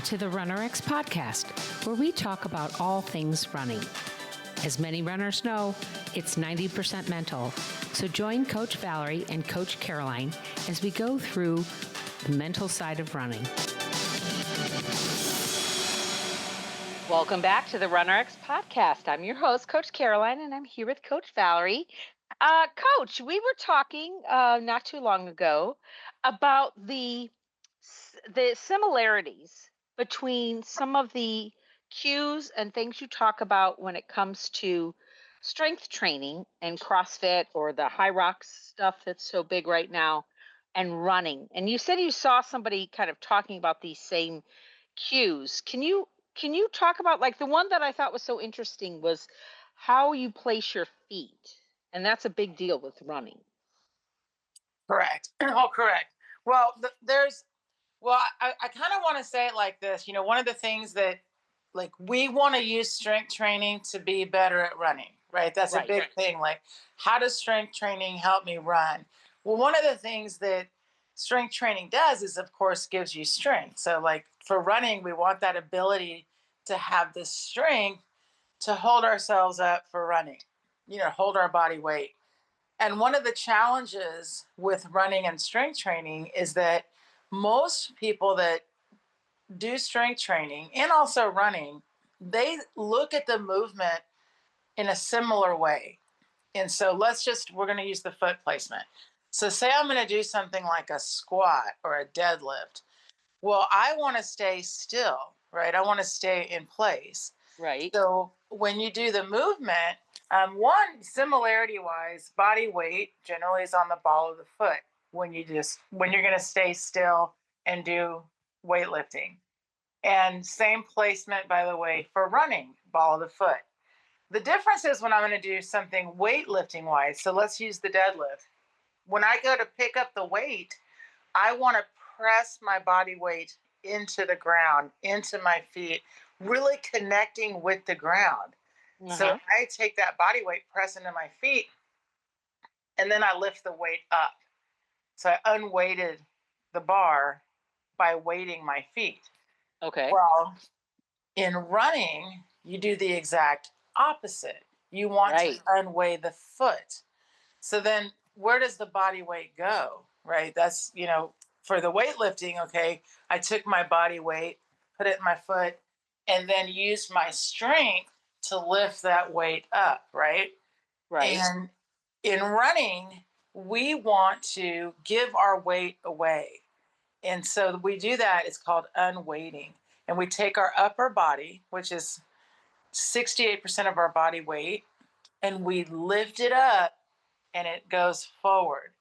to the RunnerX podcast, where we talk about all things running. As many runners know, it's 90% mental. So join Coach Valerie and Coach Caroline as we go through the mental side of running. Welcome back to the RunnerX podcast. I'm your host, Coach Caroline, and I'm here with Coach Valerie. Coach, we were talking not too long ago about the similarities between some of the cues and things you talk about when it comes to strength training and CrossFit or the Hyrox stuff that's so big right now and running. And you said you saw somebody kind of talking about these same cues. Can you talk about, like, the one that I thought was so interesting was how you place your feet? And that's a big deal with running. Correct. Oh, correct. Well, I kind of want to say it like this. You know, one of the things that, like, we want to use strength training to be better at running, right? That's a big thing. Like, how does strength training help me run? Well, one of the things that strength training does is, of course, gives you strength. So, like, for running, we want that ability to have the strength to hold ourselves up for running, you know, hold our body weight. And one of the challenges with running and strength training is that most people that do strength training and also running, they look at the movement in a similar way. And so we're going to use the foot placement. So say I'm going to do something like a squat or a deadlift. Well, I want to stay still, right? I want to stay in place. Right. So when you do the movement, one, similarity wise, body weight generally is on the ball of the foot when you're going to stay still and do weightlifting. And same placement, by the way, for running, ball of the foot. The difference is when I'm going to do something weightlifting wise. So let's use the deadlift. When I go to pick up the weight, I want to press my body weight into the ground, into my feet, really connecting with the ground. So I take that body weight, press into my feet, and then I lift the weight up. So I unweighted the bar by weighting my feet. Okay. Well, in running, you do the exact opposite. You want to unweigh the foot. So then where does the body weight go, right? That's, you know, for the weightlifting, okay, I took my body weight, put it in my foot, and then used my strength to lift that weight up, right? Right. And in running, we want to give our weight away. And so we do that. It's called unweighting. And we take our upper body, which is 68% of our body weight, and we lift it up and it goes forward.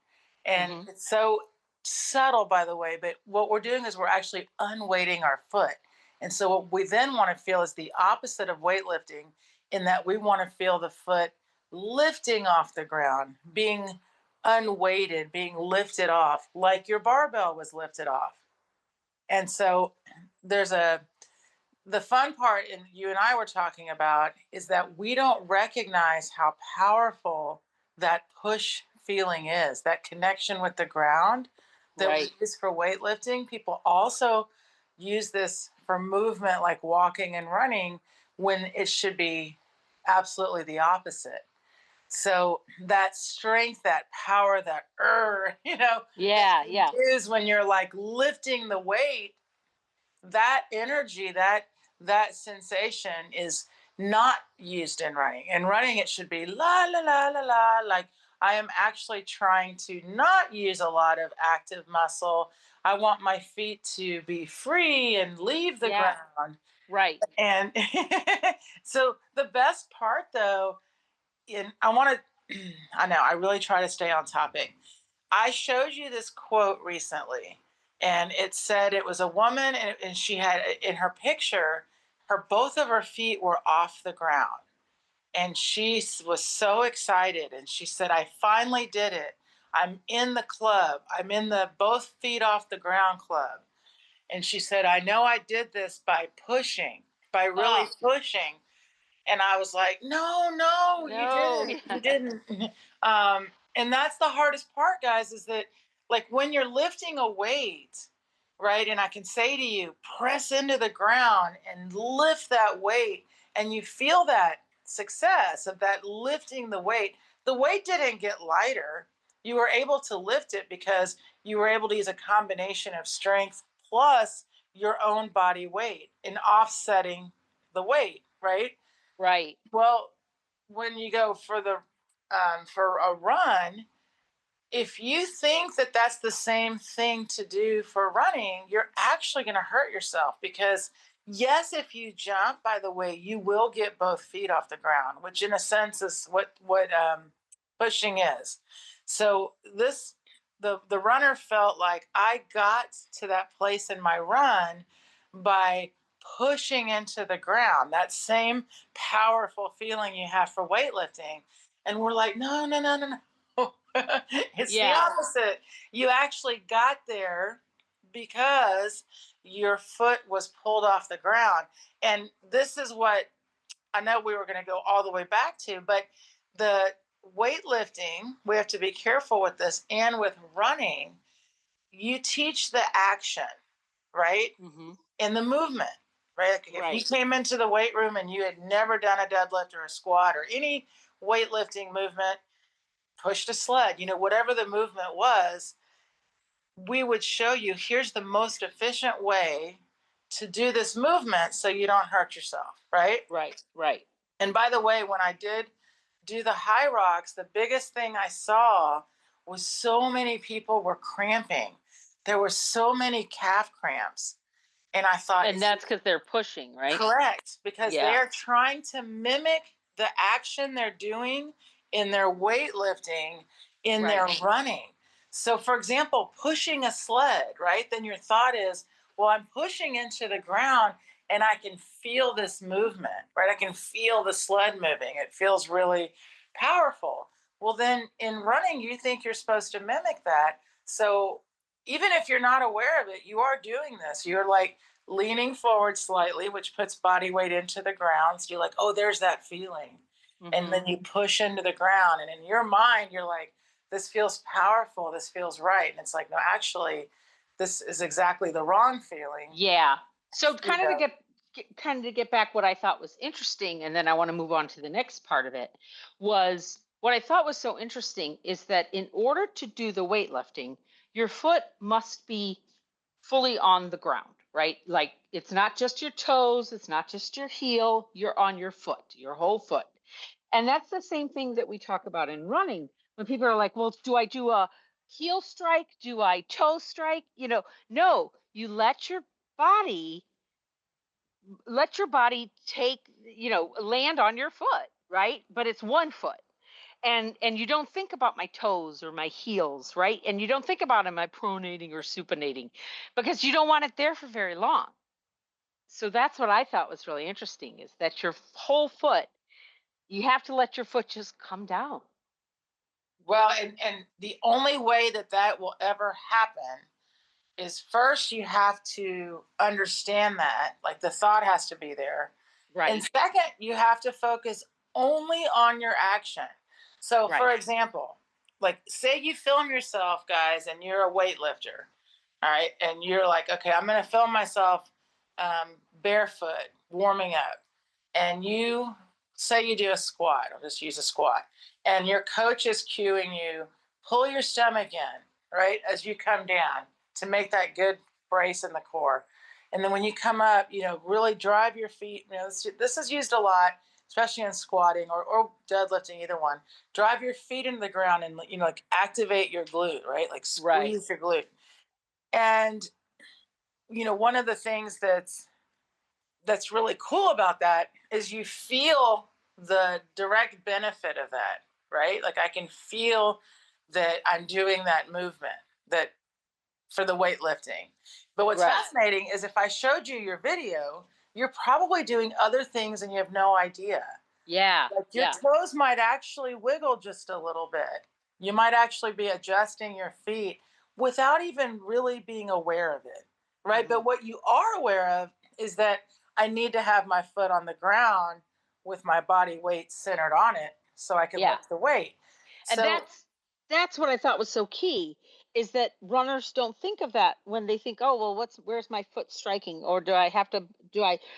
And it's so subtle, by the way, but what we're doing is we're actually unweighting our foot. And so what we then want to feel is the opposite of weightlifting, in that we want to feel the foot lifting off the ground, being unweighted, being lifted off, like your barbell was lifted off. And so the fun part, and you and I were talking about, is that we don't recognize how powerful that push feeling is, that connection with the ground that we use for weightlifting. People also use this for movement like walking and running, when it should be absolutely the opposite. So that strength, that power, that is when you're like lifting the weight, that energy, that sensation is not used in running. In running, it should be la la la la la, like I am actually trying to not use a lot of active muscle. I want my feet to be free and leave the ground. Right. And so the best part, though, I know I really try to stay on topic. I showed you this quote recently, and it said it was a woman, and she had in her picture, both of her feet were off the ground. And she was so excited. And she said, I finally did it. I'm in the club. I'm in the both feet off the ground club. And she said, I know I did this by pushing, by really pushing. And I was like, no, you didn't. You didn't. And that's the hardest part, guys, is that, like, when you're lifting a weight, right? And I can say to you, press into the ground and lift that weight. And you feel that success of that lifting the weight. The weight didn't get lighter. You were able to lift it because you were able to use a combination of strength plus your own body weight in offsetting the weight, right? Right. Well, when you go for a run, if you think that that's the same thing to do for running, you're actually going to hurt yourself because, yes, if you jump, by the way, you will get both feet off the ground, which in a sense is what pushing is. So the runner felt like I got to that place in my run by pushing into the ground, that same powerful feeling you have for weightlifting. And we're like, no, no, no, no, no. It's the Yeah. opposite. You actually got there because your foot was pulled off the ground. And this is what I know we were going to go all the way back to, but the weightlifting, we have to be careful with this, and with running, you teach the action, right? Hmm. And the movement, right? Like if you Right. came into the weight room and you had never done a deadlift or a squat or any weightlifting movement, pushed a sled, whatever the movement was, we would show you here's the most efficient way to do this movement so you don't hurt yourself, right? Right. Right. And by the way, when I did do the Hyrox, the biggest thing I saw was so many people were cramping. There were so many calf cramps. And I thought, And that's because they're pushing, right? correct, because Yeah. they're trying to mimic the action they're doing in their weightlifting, in their Right. running. So, for example, pushing a sled, right? Then your thought is, well, I'm pushing into the ground and I can feel this movement, right? I can feel the sled moving. It feels really powerful. Well, then in running, you think you're supposed to mimic that. So, even if you're not aware of it, you are doing this. You're like, leaning forward slightly, which puts body weight into the ground. So you're like, oh, there's that feeling. And Hmm. then you push into the ground. And in your mind, you're like, this feels powerful. This feels right. And it's like, no, actually, this is exactly the wrong feeling. Yeah. So You kind of to know, get back what I thought was interesting, and then I want to move on to the next part of it, was what I thought was so interesting is that in order to do the weightlifting, your foot must be fully on the ground, right? Like it's not just your toes, it's not just your heel, you're on your foot, your whole foot. And that's the same thing that we talk about in running when people are like, well, do I do a heel strike? Do I toe strike? No, you body let your body take, land on your foot, right? But it's one foot. And you don't think about my toes or my heels, right? And you don't think about am I pronating or supinating because you don't want it there for very long. So that's what I thought was really interesting is that your whole foot, you have to let your foot just come down. well, and the only way that that will ever happen is first you have to understand that, like the thought has to be there. And Right. second, you have to focus only on your action. So, for Right. example, like say you film yourself, guys, and you're a weightlifter, all right, and you're like, okay, I'm going to film myself barefoot warming up, and you say you do a squat. I'll just use a squat, and your coach is cueing you, pull your stomach in, right, as you come down to make that good brace in the core. And then when you come up, really drive your feet. This is used a lot, especially in squatting or deadlifting, either one. Drive your feet into the ground and like activate your glute, right? Like Right. squeeze your glute. And one of the things that's really cool about that is you feel the direct benefit of that, right? Like I can feel that I'm doing that movement that for the weightlifting. But what's Right. fascinating is if I showed you your video, you're probably doing other things and you have no idea. Yeah. Like your Yeah. toes might actually wiggle just a little bit. You might actually be adjusting your feet without even really being aware of it. Right. Hmm. But what you are aware of is that I need to have my foot on the ground with my body weight centered on it so I can Yeah. lift the weight. And So, that's what I thought was so key is that runners don't think of that when they think, oh, well, where's my foot striking? Or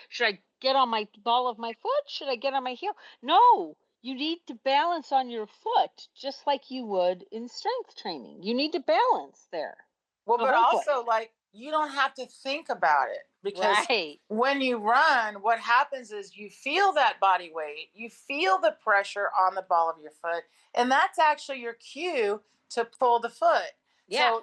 should I get on my ball of my foot? Should I get on my heel? No, you need to balance on your foot just like you would in strength training. You need to balance there Well, the but whole foot. also like you don't have to think about it because Right. when you run, what happens is you feel that body weight, you feel the pressure on the ball of your foot, and that's actually your cue to pull the foot. Yeah. So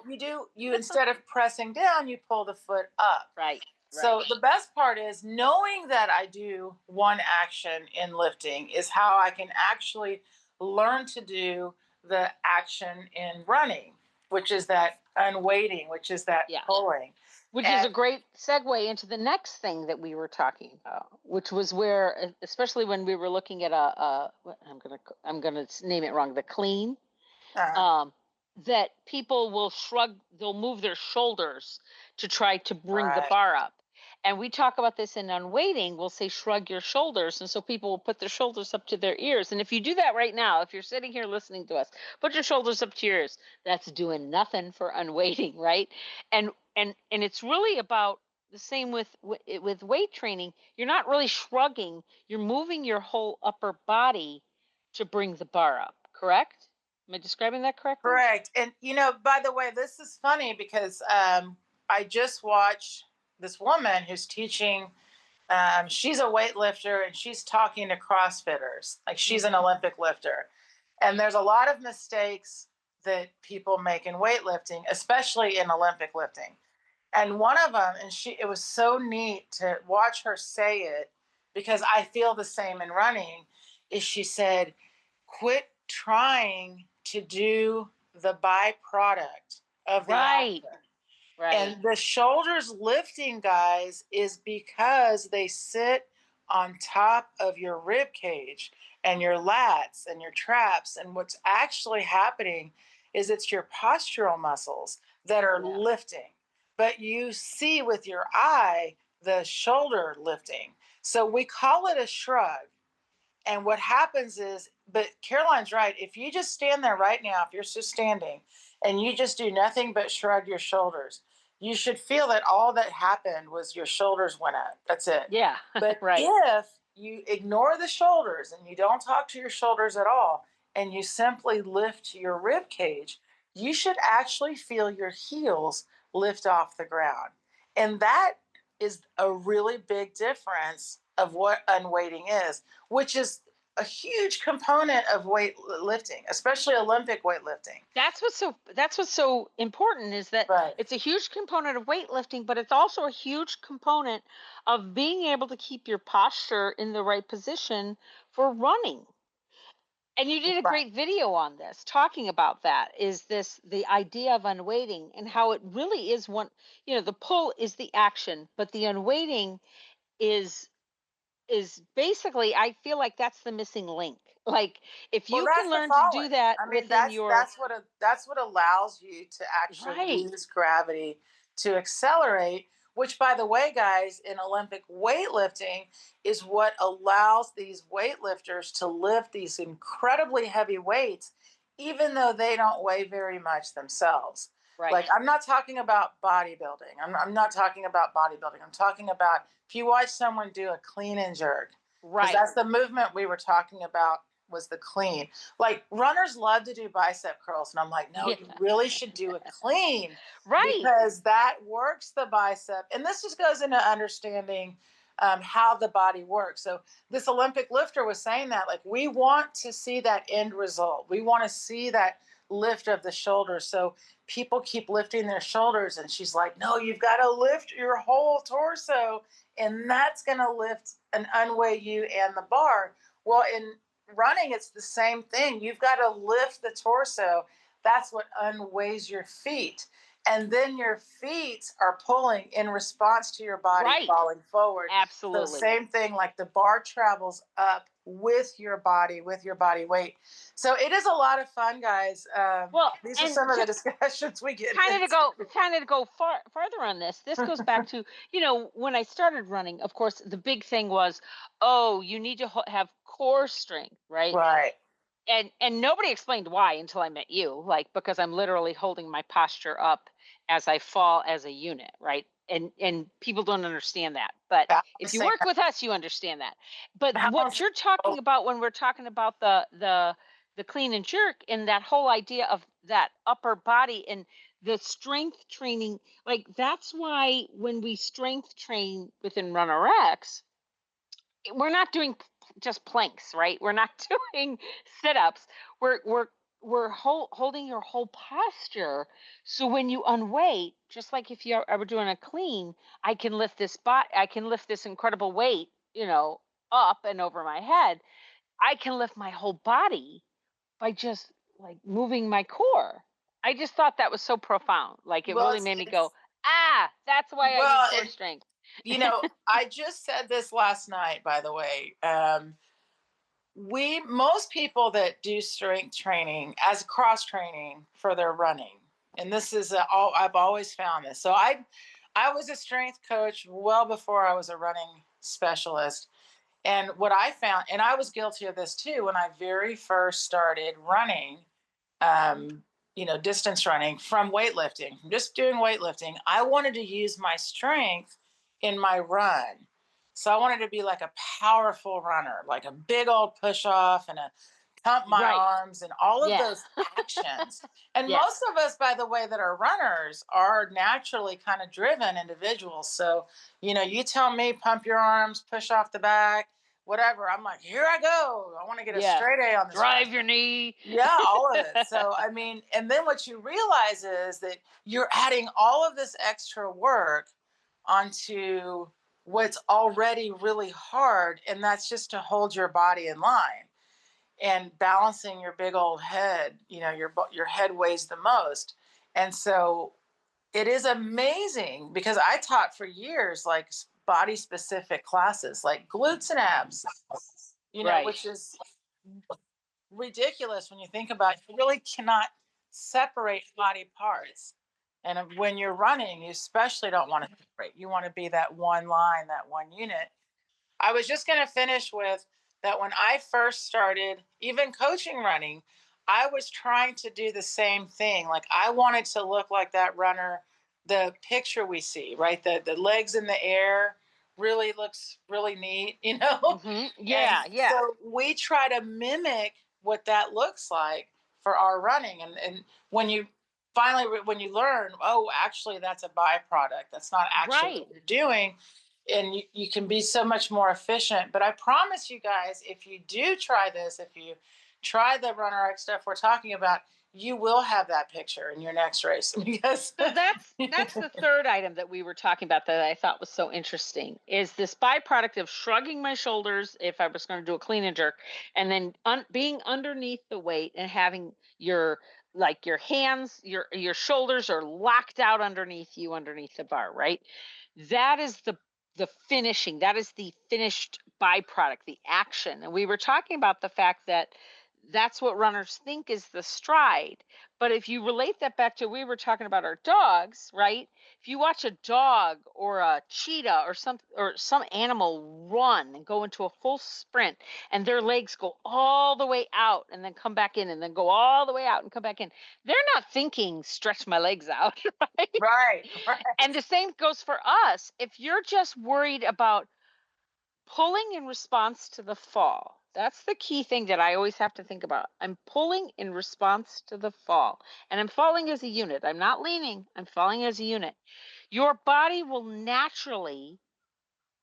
you instead of pressing down, you pull the foot up. Right. Right. So the best part is knowing that I do one action in lifting is how I can actually learn to do the action in running, which is that unweighting, which is that Yeah. pulling. Which is And a great segue into the next thing that we were talking about, which was where, especially when we were looking at I'm gonna name it wrong, the clean, uh, um, that people will shrug, they'll move their shoulders to try to bring the right, bar up. And we talk about this in unweighting, we'll say shrug your shoulders. And so people will put their shoulders up to their ears. And if you do that right now, if you're sitting here listening to us, put your shoulders up to your ears. That's doing nothing for unweighting, right? And it's really about the same with weight training. You're not really shrugging, you're moving your whole upper body to bring the bar up, correct? Am I describing that correctly? correct. And by the way, this is funny because I just watched this woman who's teaching. She's a weightlifter and she's talking to CrossFitters. Like she's an Hmm. Olympic lifter. And there's a lot of mistakes that people make in weightlifting, especially in Olympic lifting. And one of them, and it was so neat to watch her say it because I feel the same in running, is she said, quit trying to do the byproduct of the Right, action. right. And the shoulders lifting, guys, is because they sit on top of your rib cage and your lats and your traps. And what's actually happening is it's your postural muscles that are Yeah. lifting, but you see with your eye the shoulder lifting. So we call it a shrug. And what happens is, but Caroline's right. If you just stand there right now, if you're just standing and you just do nothing but shrug your shoulders, you should feel that all that happened was your shoulders went up. That's it. Yeah. But Right. if you ignore the shoulders and you don't talk to your shoulders at all, and you simply lift your rib cage, you should actually feel your heels lift off the ground. And that is a really big difference of what unweighting is, which is a huge component of weightlifting, especially Olympic weightlifting. That's what's so important is that Right. it's a huge component of weightlifting, but it's also a huge component of being able to keep your posture in the right position for running. And you did a Right. great video on this talking about that. Is this the idea of unweighting and how it really is one, the pull is the action, but the unweighting is is basically, I feel like that's the missing link. Like if Well, you can that's the learn to do falling. that I mean, within your that's what allows you to actually right. use gravity to accelerate. Which, by the way, guys, in Olympic weightlifting, is what allows these weightlifters to lift these incredibly heavy weights, even though they don't weigh very much themselves. Right. Like, I'm not talking about bodybuilding. I'm not talking about bodybuilding. I'm talking about if you watch someone do a clean and jerk, because Right. that's the movement we were talking about was the clean. Like runners love to do bicep curls, and I'm like, no, Yeah. you really should do a clean Right. because that works the bicep. And this just goes into understanding how the body works. So this Olympic lifter was saying that like we want to see that end result. We want to see that lift of the shoulders. So people keep lifting their shoulders, and she's like, no, you've got to lift your whole torso, and that's going to lift and unweigh you and the bar. Well, in running, it's the same thing. You've got to lift the torso. That's what unweighs your feet. And then your feet are pulling in response to your body Right. falling forward. So, Absolutely. same thing, like the bar travels up with your body weight. So, it is a lot of fun, guys. Well, These are and some of the to discussions we get into. kind of to go further on this, this goes back to, when I started running, of course, the big thing was, oh, you need to have core strength, right? Right. and nobody explained why until I met you, like, because I'm literally holding my posture up as I fall as a unit, right? And people don't understand that. But if you Balancing, work with us, you understand that. But what balancing. you're talking about when we're talking about the clean and jerk and that whole idea of that upper body and the strength training, like that's why when we strength train within Runner X, we're not doing just planks, right? We're not doing sit-ups. We're holding your whole posture. So when you unweight, just like if you're ever doing a clean, I can lift this I can lift this incredible weight, up and over my head. I can lift my whole body by just like moving my core. I just thought that was so profound. Like it Well, really made me go, ah, that's why I need core and strength. I just said this last night, by the way. We most people that do strength training as cross training for their running, and this is all I've always found this. So I was a strength coach well before I was a running specialist. And what I found, and I was guilty of this too, when I very first started running, um, distance running from weightlifting, from just doing weightlifting, I wanted to use my strength in my run. So I wanted to be like a powerful runner, like a big old push off and a pump my Right. arms and all of Yeah. those actions. And Yes. most of us, by the way, that are runners are naturally kind of driven individuals. So, you tell me pump your arms, push off the back, whatever. I'm like, here I go. I want to get a Yeah. straight A on this run. Drive your knee. Yeah, all of it. So, I mean, and then what you realize is that you're adding all of this extra work onto what's already really hard. And that's just to hold your body in line and balancing your big old head. Your head weighs the most. And so it is amazing because I taught for years, like body specific classes, like glutes and abs, Right. which is ridiculous when you think about it. You really cannot separate body parts. And when you're running, you especially don't want to separate. You want to be that one line, that one unit. I was just going to finish with that when I first started, even coaching running, I was trying to do the same thing. Like I wanted to look like that runner, the picture we see, right? The legs in the air really looks really neat, And Yeah. Yeah. so we try to mimic what that looks like for our running. And when you when you learn, oh, actually, that's a byproduct, that's not actually Right. what you're doing, and you can be so much more efficient. But I promise you guys, if you do try this, if you try the runner X stuff we're talking about, you will have that picture in your next race because So that's the third item that we were talking about that I thought was so interesting is this byproduct of shrugging my shoulders if I was going to do a clean and jerk, and then being underneath the weight and having your like your hands, your shoulders are locked out underneath you underneath the bar, right? That is the finishing. That is the finished byproduct, the action. And we were talking about the fact that that's what runners think is the stride. But if you relate that back to we were talking about our dogs, right? If you watch a dog or a cheetah or some animal run and go into a full sprint and their legs go all the way out and then come back in and then go all the way out and come back in, they're not thinking stretch my legs out, right? right, And right, the same goes for us. If you're just worried about pulling in response to the fall. That's the key thing that I always have to think about. I'm pulling in response to the fall, and I'm falling as a unit. I'm not leaning, I'm falling as a unit. Your body will naturally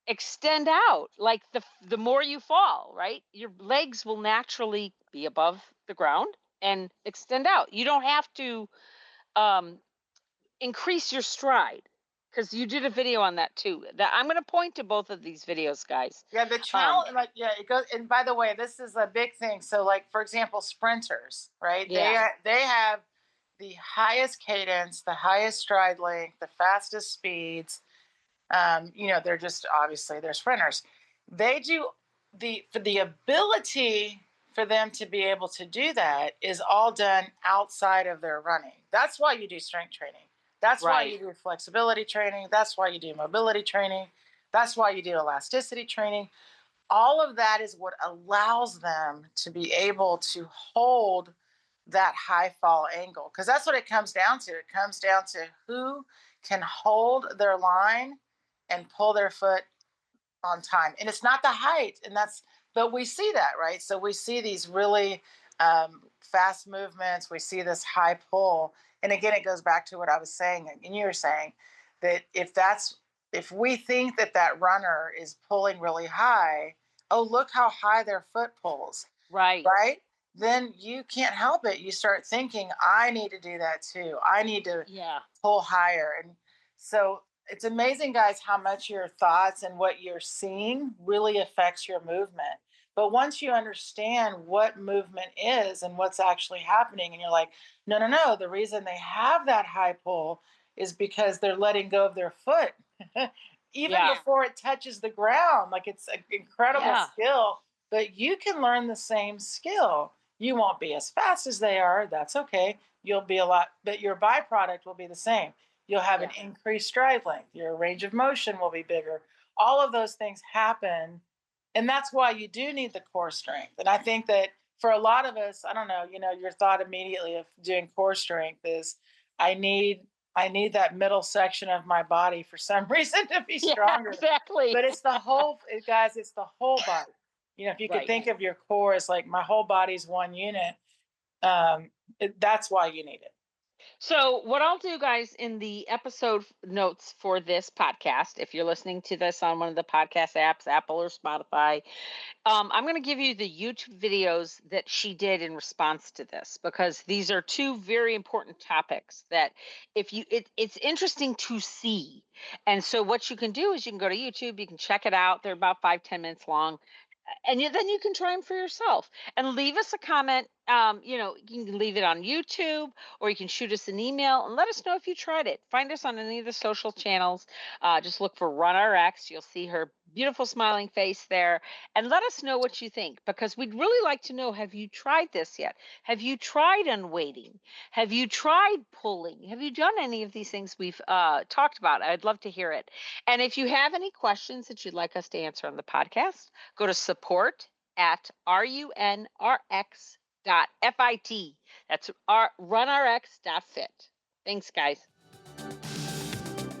extend out like the more you fall, right? Your legs will naturally be above the ground and extend out. You don't have to um increase your stride because you did a video on that too. That I'm going to point to both of these videos, guys. yeah. The Um, challenge, like, yeah, it goes. And by the way, this is a big thing. So, like, for example, sprinters, right? yeah, They have the highest cadence, the highest stride length, the fastest speeds. They're just obviously they're sprinters. They do for the ability for them to be able to do that is all done outside of their running. That's why you do strength training. That's why right. you do flexibility training. That's why you do mobility training. That's why you do elasticity training. all of that is what allows them to be able to hold that high fall angle. Because that's what it comes down to. It comes down to who can hold their line and pull their foot on time. And it's not the height. But we see that, right? So we see these really fast movements. We see this high pull. And again, it goes back to what I was saying, and you were saying that if we think that that runner is pulling really high, oh, look how high their foot pulls, Right. right? Then you can't help it. You start thinking, I need to do that too. I need to Yeah. pull higher. And so it's amazing, guys, how much your thoughts and what you're seeing really affects your movement. But once you understand what movement is and what's actually happening, and you're like, no, no, no, the reason they have that high pull is because they're letting go of their foot even Yeah. before it touches the ground. Like, it's an incredible Yeah. skill, but you can learn the same skill. You won't be as fast as they are. That's okay. You'll be a lot, but your byproduct will be the same. You'll have an Yeah. increased stride length. Your range of motion will be bigger. All of those things happen. And that's why you do need the core strength. And I think that for a lot of us, I don't know, your thought immediately of doing core strength is I need that middle section of my body for some reason to be Yeah, stronger. exactly. But it's the whole, guys, it's the whole body. If you could Right. think of your core as like my whole body's one unit, that's why you need it. So, what I'll do, guys, in the episode notes for this podcast, if you're listening to this on one of the podcast apps, Apple or Spotify, I'm going to give you the YouTube videos that she did in response to this, because these are two very important topics that it's interesting to see. And so what you can do is you can go to YouTube, you can check it out. They're about 5-10 minutes long. And then you can try them for yourself and leave us a comment. You can leave it on YouTube, or you can shoot us an email and let us know if you tried it. Find us on any of the social channels. Just look for RunRx. You'll see her beautiful smiling face there, and let us know what you think, because we'd really like to know, have you tried this yet? Have you tried unweighting? Have you tried pulling? Have you done any of these things we've talked about? I'd love to hear it. And if you have any questions that you'd like us to answer on the podcast, go to support@runrx.fit. That's runrx.fit. Thanks, guys.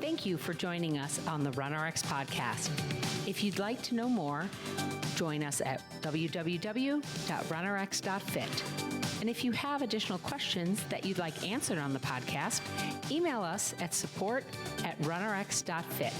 Thank you for joining us on the RunRx podcast. If you'd like to know more, join us at www.runrx.fit. And if you have additional questions that you'd like answered on the podcast, email us at support@runrx.fit.